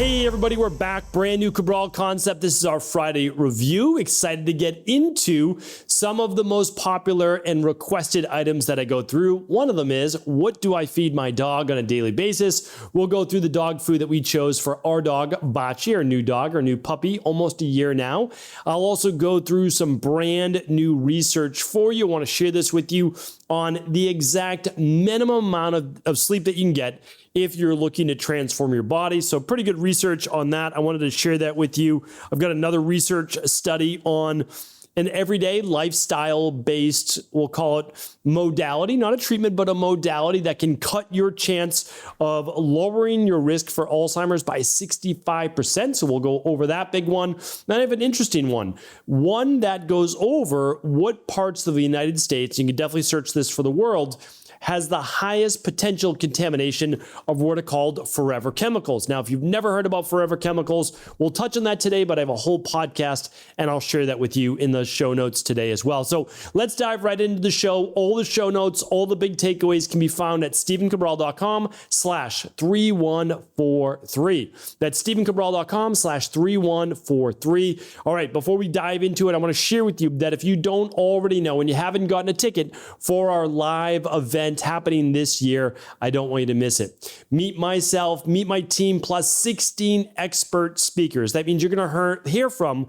Hey everybody, we're back. Brand new Cabral Concept. This is our Friday review. Excited to get into some of the most popular and requested items that I go through. One of them is, what do I feed my dog on a daily basis? We'll go through the dog food that we chose for our dog, Bachi, our new dog, our new puppy, almost a year now. I'll also go through some brand new research for you. I want to share this with you on the exact minimum amount of sleep that you can get if you're looking to transform your body. So pretty good research on that. I wanted to share that with you. I've got another research study on an everyday lifestyle-based, we'll call it modality, not a treatment, but a modality that can cut your chance of lowering your risk for Alzheimer's by 65%. So we'll go over that big one. Then I have an interesting one that goes over what parts of the United States, you can definitely search this for the world, has the highest potential contamination of what are called forever chemicals. Now, if you've never heard about forever chemicals, we'll touch on that today, but I have a whole podcast and I'll share that with you in the show notes today as well. So let's dive right into the show. All the show notes, all the big takeaways can be found at stephencabral.com/3143. That's stephencabral.com/3143. All right, before we dive into it, I want to share with you that if you don't already know and you haven't gotten a ticket for our live event happening this year, I don't want you to miss it. Meet myself, meet my team, plus 16 expert speakers. That means you're going to hear from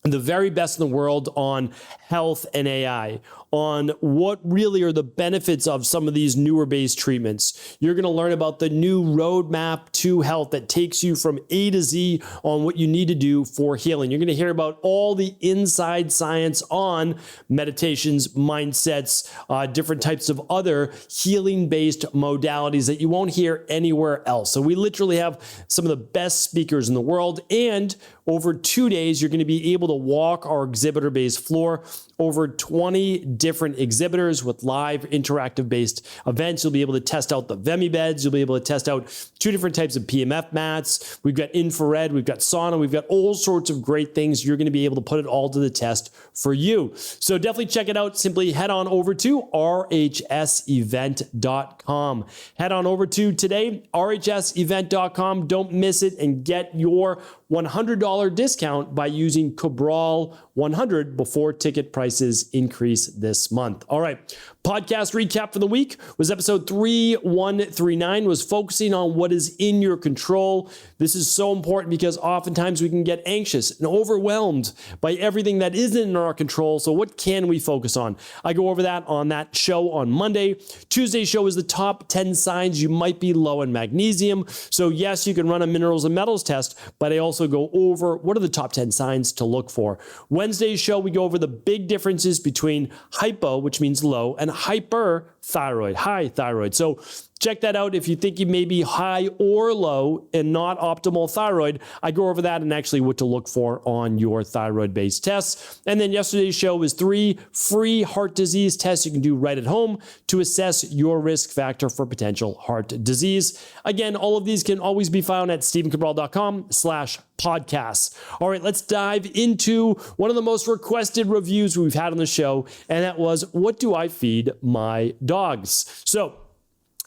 the very best in the world on health and AI, on what really are the benefits of some of these newer based treatments. You're going to learn about the new roadmap to health that takes you from A to Z on what you need to do for healing. You're going to hear about all the inside science on meditations, mindsets, different types of other healing-based modalities that you won't hear anywhere else. So we literally have some of the best speakers in the world, and over 2 days, you're going to be able to walk our exhibitor-based floor, over 20 different exhibitors with live interactive based events. You'll be able to test out the Vemi beds. You'll be able to test out 2 different types of PMF mats. We've got infrared, we've got sauna, we've got all sorts of great things. You're going to be able to put it all to the test for you. So definitely check it out. Simply head on over to rhsevent.com. Head on over to today, rhsevent.com. Don't miss it and get your $100 discount by using Cabral 100 before ticket prices increase this month. All right. Podcast recap for the week was episode 3139, was focusing on what is in your control. This is so important because oftentimes we can get anxious and overwhelmed by everything that isn't in our control. So what can we focus on? I go over that on that show on Monday. Tuesday's show is the top 10 signs you might be low in magnesium. So yes, you can run a minerals and metals test, but I also go over what are the top 10 signs to look for. Wednesday's show, we go over the big differences between hypo, which means low, and hyperthyroid, high thyroid. So check that out if you think you may be high or low and not optimal thyroid. I go over that and actually what to look for on your thyroid-based tests. And then yesterday's show was 3 free heart disease tests you can do right at home to assess your risk factor for potential heart disease. Again, all of these can always be found at stephencabral.com/podcasts. All right, let's dive into one of the most requested reviews we've had on the show, and that was, what do I feed my dogs? So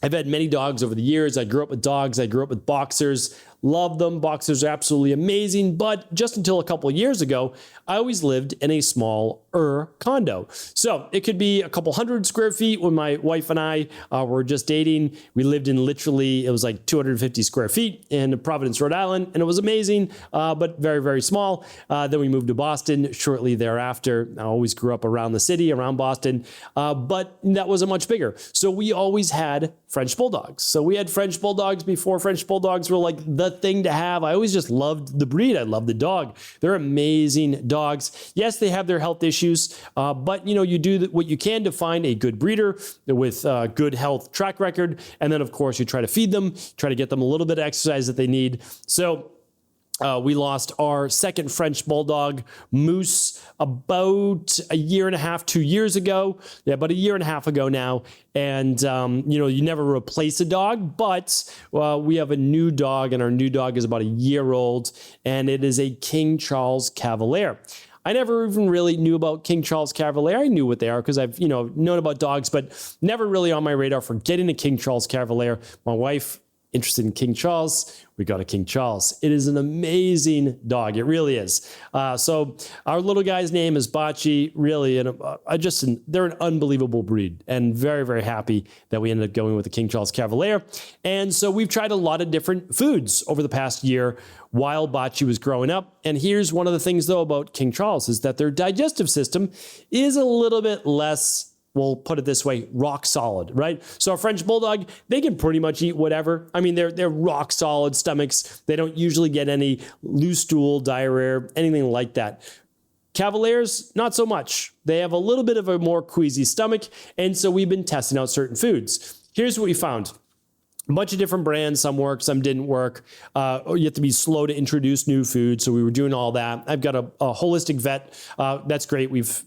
I've had many dogs over the years. I grew up with dogs. I grew up with boxers. Love them. Boxers are absolutely amazing. But just until a couple of years ago, I always lived in a smaller condo. So it could be a couple hundred square feet. When my wife and I were just dating, we lived in literally, it was like 250 square feet in Providence, Rhode Island. And it was amazing, but very, very small. Then we moved to Boston shortly thereafter. I always grew up around the city, around Boston, but that wasn't much bigger. So we always had French Bulldogs. So we had French Bulldogs before French Bulldogs were like the thing to have. I always just loved the breed. I love the dog. They're amazing dogs. Yes, they have their health issues, but you do what you can to find a good breeder with a good health track record. And then of course you try to feed them, try to get them a little bit of exercise that they need. So we lost our second French Bulldog, Moose, about a year and a half, 2 years ago. Yeah, about a year and a half ago now. And, you never replace a dog, but we have a new dog, and our new dog is about a year old, and it is a King Charles Cavalier. I never even really knew about King Charles Cavalier. I knew what they are because I've, known about dogs, but never really on my radar for getting a King Charles Cavalier. My wife interested in King Charles, we got a King Charles. It is an amazing dog. It really is. So our little guy's name is Bocce, really, and they're an unbelievable breed, and very, very happy that we ended up going with the King Charles Cavalier. And so we've tried a lot of different foods over the past year while Bocce was growing up. And here's one of the things, though, about King Charles is that their digestive system is a little bit less, we'll put it this way, rock solid, right? So a French Bulldog, they can pretty much eat whatever. I mean, they're rock solid stomachs. They don't usually get any loose stool, diarrhea, anything like that. Cavaliers, not so much. They have a little bit of a more queasy stomach, and so we've been testing out certain foods. Here's what we found. A bunch of different brands, some worked, some didn't work. You have to be slow to introduce new food, so we were doing all that. I've got a holistic vet. That's great. We've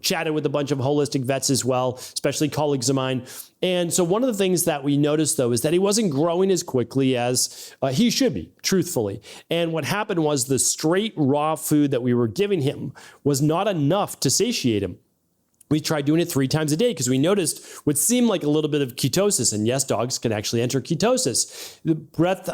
chatted with a bunch of holistic vets as well, especially colleagues of mine. And so one of the things that we noticed, though, is that he wasn't growing as quickly as he should be, truthfully. And what happened was the straight raw food that we were giving him was not enough to satiate him. We tried doing it 3 times a day because we noticed what seemed like a little bit of ketosis. And yes, dogs can actually enter ketosis. The breath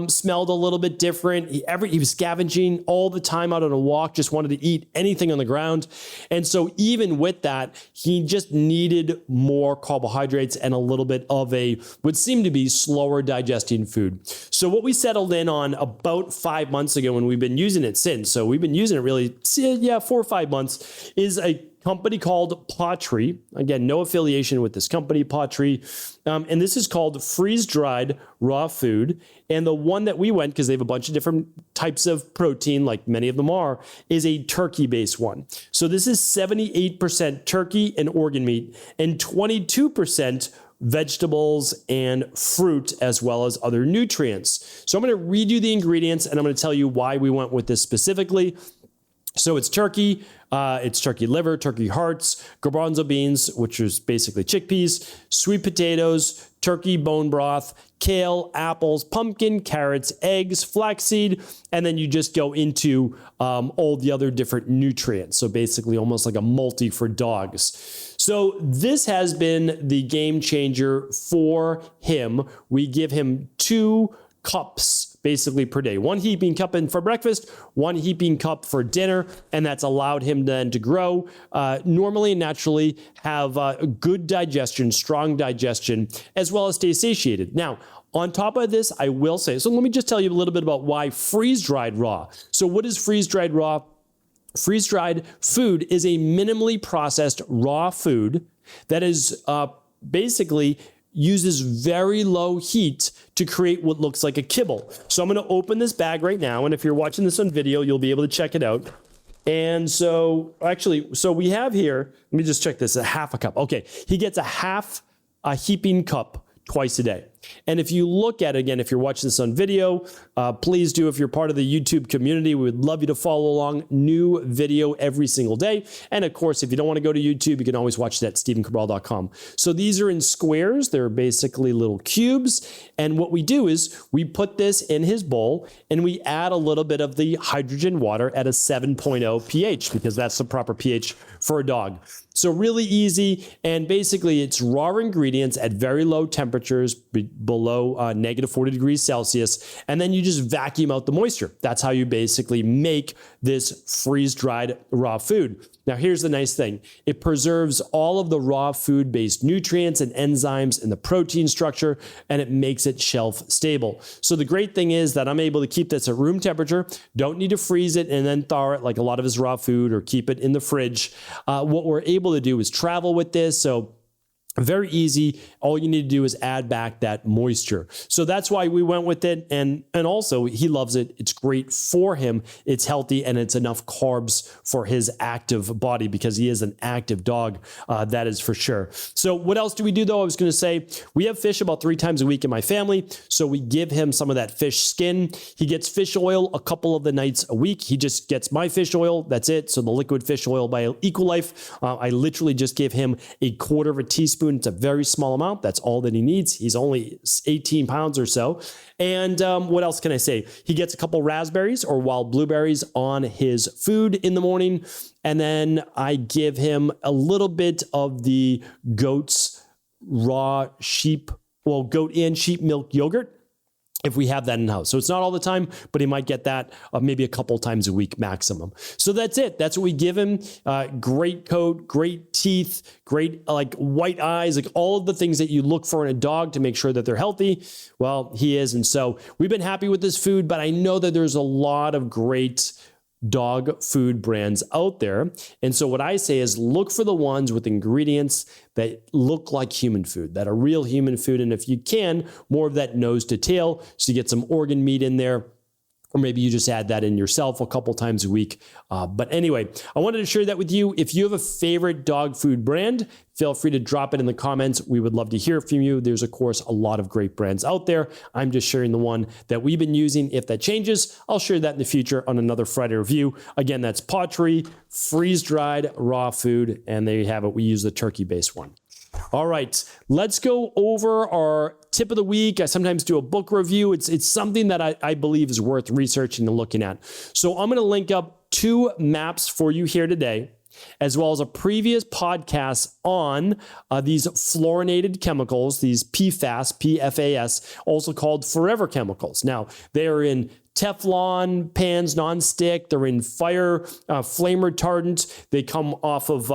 smelled a little bit different. He was scavenging all the time out on a walk, just wanted to eat anything on the ground. And so even with that, he just needed more carbohydrates and a little bit of what seemed to be slower digesting food. So what we settled in on about 5 months ago, and we've been using it since. So we've been using it really, 4 or 5 months, is a company called Pawtree. Again, no affiliation with this company, Pawtree. And this is called freeze-dried raw food. And the one that we went, because they have a bunch of different types of protein, like many of them are, is a turkey-based one. So this is 78% turkey and organ meat and 22% vegetables and fruit, as well as other nutrients. So I'm going to read you the ingredients, and I'm going to tell you why we went with this specifically. So it's turkey liver, turkey hearts, garbanzo beans, which is basically chickpeas, sweet potatoes, turkey bone broth, kale, apples, pumpkin, carrots, eggs, flaxseed, and then you just go into all the other different nutrients. So basically almost like a multi for dogs. So this has been the game changer for him. We give him 2 cups basically per day. 1 heaping cup in for breakfast, 1 heaping cup for dinner, and that's allowed him then to grow normally and naturally, have good digestion, strong digestion, as well as stay satiated. Now, on top of this, I will say, so let me just tell you a little bit about why freeze-dried raw. So what is freeze-dried raw? Freeze-dried food is a minimally processed raw food that is basically uses very low heat to create what looks like a kibble. So I'm going to open this bag right now, and if you're watching this on video, you'll be able to check it out. And so we have here, let me just check this, a half a cup. Okay, he gets a heaping cup twice a day. And if you look at it, again, if you're watching this on video, please do. If you're part of the YouTube community, we would love you to follow along. New video every single day. And of course, if you don't want to go to YouTube, you can always watch it at StephenCabral.com. So these are in squares. They're basically little cubes. And what we do is we put this in his bowl and we add a little bit of the hydrogen water at a 7.0 pH because that's the proper pH for a dog. So really easy. And basically it's raw ingredients at very low temperatures, below negative 40 degrees Celsius, and then you just vacuum out the moisture. That's how you basically make this freeze-dried raw food. Now, here's the nice thing. It preserves all of the raw food-based nutrients and enzymes in the protein structure, and it makes it shelf stable. So the great thing is that I'm able to keep this at room temperature, don't need to freeze it and then thaw it like a lot of his raw food or keep it in the fridge. What we're able to do is travel with this. So very easy. All you need to do is add back that moisture. So that's why we went with it. And also he loves it. It's great for him. It's healthy and it's enough carbs for his active body because he is an active dog. That is for sure. So what else do we do though? I was going to say we have fish about 3 times a week in my family. So we give him some of that fish skin. He gets fish oil a couple of the nights a week. He just gets my fish oil. That's it. So the liquid fish oil by Equalife. I literally just give him a 1/4 teaspoon. It's a very small amount. That's all that he needs. He's only 18 pounds or so. And what else can I say? He gets a couple raspberries or wild blueberries on his food in the morning. And then I give him a little bit of the goat and sheep milk yogurt. if we have that in-house. So it's not all the time, but he might get that maybe a couple times a week maximum. So that's it. That's what we give him. Great coat, great teeth, great like white eyes, like all of the things that you look for in a dog to make sure that they're healthy. Well, he is. And so we've been happy with this food, but I know that there's a lot of great dog food brands out there. And so what I say is look for the ones with ingredients that look like human food, that are real human food. And if you can, more of that nose to tail, so you get some organ meat in there. Or maybe you just add that in yourself a couple times a week. But anyway, I wanted to share that with you. If you have a favorite dog food brand, feel free to drop it in the comments. We would love to hear from you. There's, of course, a lot of great brands out there. I'm just sharing the one that we've been using. If that changes, I'll share that in the future on another Friday review. Again, that's Pawtree, freeze-dried raw food. And there you have it. We use the turkey-based one. All right, let's go over our tip of the week. I sometimes do a book review. It's something that I believe is worth researching and looking at. So I'm going to link up 2 maps for you here today, as well as a previous podcast on these fluorinated chemicals, these PFAS, also called forever chemicals. Now, they are in Teflon pans, non-stick. They're in flame retardant. They come off of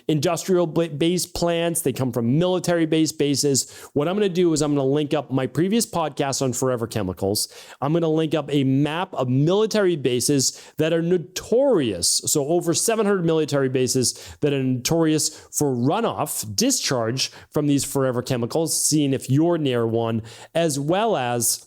industrial-based plants. They come from military-based bases. What I'm going to do is I'm going to link up my previous podcast on forever chemicals. I'm going to link up a map of military bases that are notorious. So over 700 military bases that are notorious for runoff, discharge from these forever chemicals, seeing if you're near one, as well as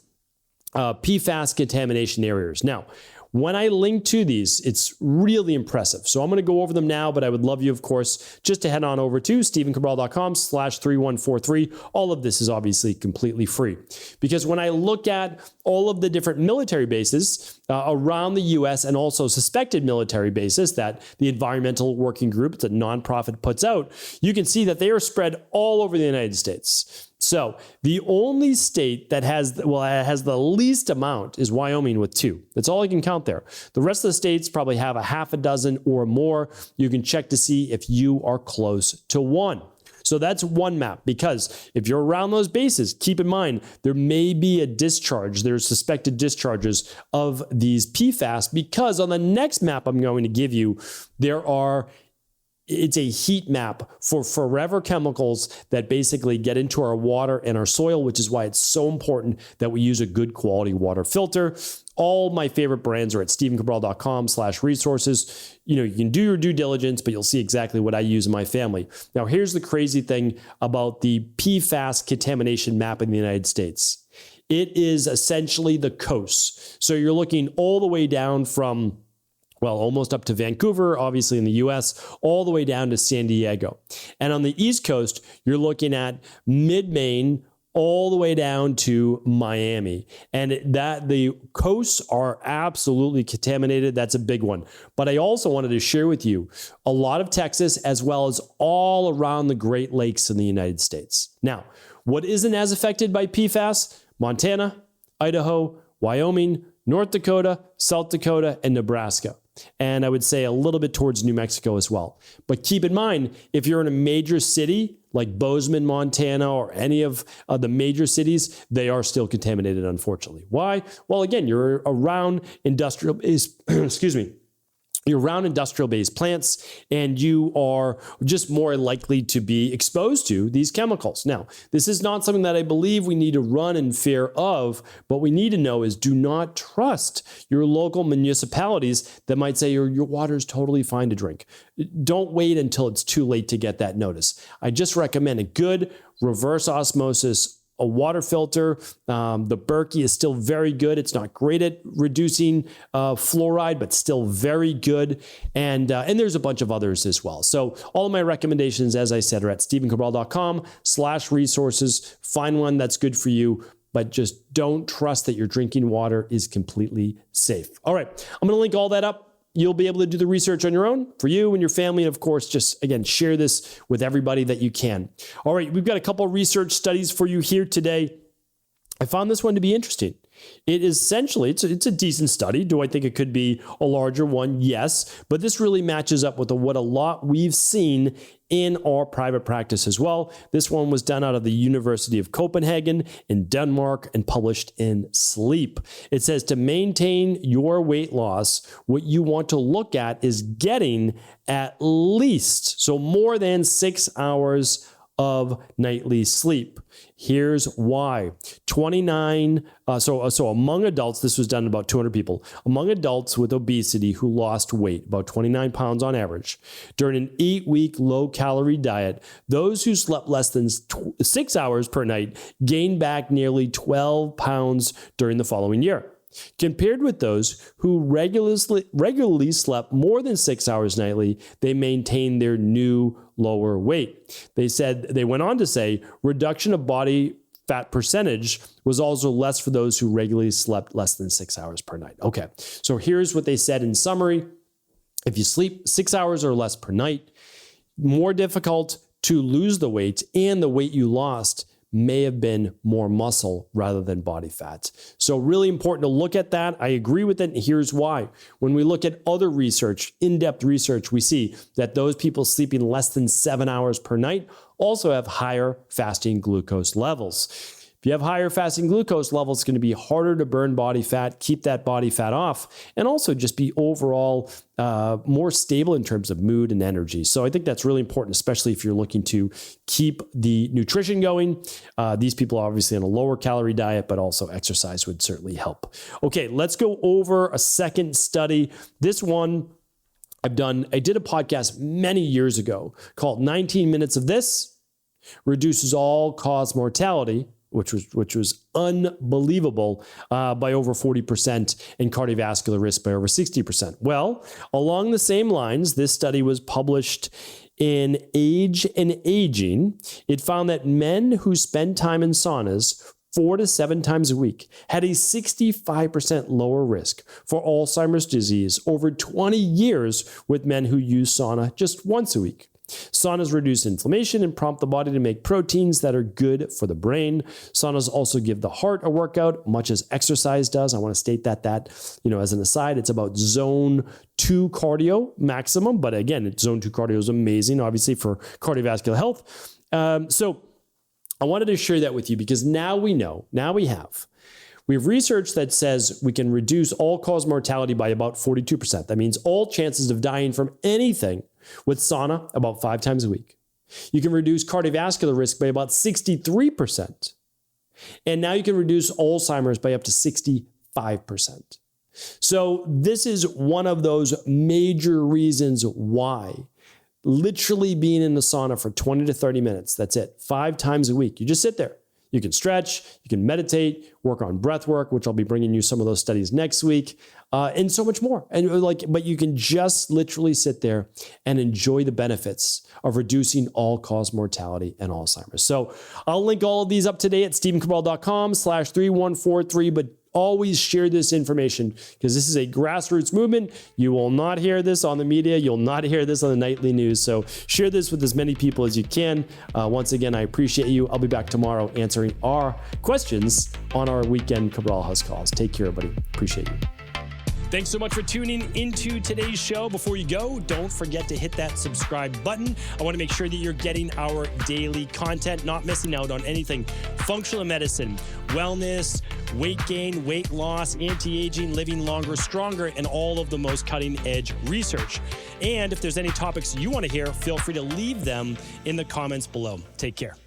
PFAS contamination areas. Now, when I link to these, it's really impressive. So I'm going to go over them now, but I would love you, of course, just to head on over to stephencabral.com/3143. All of this is obviously completely free, because when I look at all of the different military bases around the U.S. and also suspected military bases that the Environmental Working Group, it's a nonprofit, puts out, you can see that they are spread all over the United States. So the only state that has the least amount is Wyoming with 2. That's all I can count there. The rest of the states probably have a half a dozen or more. You can check to see if you are close to one. So that's one map, because if you're around those bases, keep in mind, there may be a discharge. There's suspected discharges of these PFAS, because on the next map I'm going to give you, it's a heat map for forever chemicals that basically get into our water and our soil, which is why it's so important that we use a good quality water filter. All my favorite brands are at stephencabral.com/resources. You can do your due diligence, but you'll see exactly what I use in my family. Now, here's the crazy thing about the PFAS contamination map in the United States. It is essentially the coast. So you're looking all the way down from almost up to Vancouver, obviously in the US, all the way down to San Diego. And on the East Coast, you're looking at mid-Maine, all the way down to Miami. And that the coasts are absolutely contaminated. That's a big one. But I also wanted to share with you a lot of Texas, as well as all around the Great Lakes in the United States. Now, what isn't as affected by PFAS? Montana, Idaho, Wyoming, North Dakota, South Dakota, and Nebraska. And I would say a little bit towards New Mexico as well. But keep in mind, if you're in a major city like Bozeman, Montana, or any of the major cities, they are still contaminated, unfortunately. Why? Well, again, you're around industrial-based, you're around industrial-based plants, and you are just more likely to be exposed to these chemicals. Now, this is not something that I believe we need to run in fear of. What we need to know is, do not trust your local municipalities that might say your water is totally fine to drink. Don't wait until it's too late to get that notice. I just recommend a good reverse osmosis a water filter. The Berkey is still very good. It's not great at reducing fluoride, but still very good. And there's a bunch of others as well. So all of my recommendations, as I said, are at stephencabral.com/resources. Find one that's good for you, but just don't trust that your drinking water is completely safe. All right, I'm going to link all that up. You'll be able to do the research on your own for you and your family. And of course, just again, share this with everybody that you can. All right, we've got a couple of research studies for you here today. I found this one to be interesting. It is essentially, it's a decent study. Do I think it could be a larger one? Yes, but this really matches up with what a lot we've seen in our private practice as well. This one was done out of the University of Copenhagen in Denmark and published in Sleep. It says to maintain your weight loss, what you want to look at is getting at least, so more than 6 hours of nightly sleep. Here's why. So among adults, this was done to about 200 people, among adults with obesity who lost weight, about 29 pounds on average, during an 8-week low-calorie diet, those who slept less than 6 hours per night gained back nearly 12 pounds during the following year. Compared with those who regularly slept more than 6 hours nightly, they maintained their new lower weight. They went on to say reduction of body fat percentage was also less for those who regularly slept less than 6 hours per night. Okay, so here's what they said in summary. If you sleep 6 hours or less per night, more difficult to lose the weight, and the weight you lost may have been more muscle rather than body fat. So really important to look at that. I agree with it, and here's why. When we look at other research, in-depth research, we see that those people sleeping less than 7 hours per night also have higher fasting glucose levels. If you have higher fasting glucose levels, it's going to be harder to burn body fat, keep that body fat off, and also just be overall more stable in terms of mood and energy. So I think that's really important, especially if you're looking to keep the nutrition going. These people are obviously on a lower calorie diet, but also exercise would certainly help. Okay, let's go over a second study. This one I did a podcast many years ago called 19 Minutes of This Reduces All-Cause Mortality, which was unbelievable, by over 40% and cardiovascular risk by over 60%. Well, along the same lines, this study was published in Age and Aging. It found that men who spend time in saunas 4 to 7 times a week had a 65% lower risk for Alzheimer's disease over 20 years with men who use sauna just once a week. Saunas reduce inflammation and prompt the body to make proteins that are good for the brain. Saunas also give the heart a workout, much as exercise does. I want to state that as an aside, it's about zone 2 cardio maximum. But again, zone 2 cardio is amazing, obviously, for cardiovascular health. So I wanted to share that with you because now we have research that says we can reduce all-cause mortality by about 42%. That means all chances of dying from anything with sauna about 5 times a week. You can reduce cardiovascular risk by about 63%. And now you can reduce Alzheimer's by up to 65%. So this is one of those major reasons why literally being in the sauna for 20 to 30 minutes, that's it, 5 times a week. You just sit there. You can stretch, you can meditate, work on breath work, which I'll be bringing you some of those studies next week, and so much more. But you can just literally sit there and enjoy the benefits of reducing all-cause mortality and Alzheimer's. So I'll link all of these up today at stephencabral.com/3143, but always share this information because this is a grassroots movement. You will not hear this on the media. You'll not hear this on the nightly news. So share this with as many people as you can. Once again, I appreciate you. I'll be back tomorrow answering our questions on our weekend Cabral House calls. Take care, everybody. Appreciate you. Thanks so much for tuning into today's show. Before you go, don't forget to hit that subscribe button. I want to make sure that you're getting our daily content, not missing out on anything functional medicine, wellness, weight gain, weight loss, anti-aging, living longer, stronger, and all of the most cutting-edge research. And if there's any topics you want to hear, feel free to leave them in the comments below. Take care.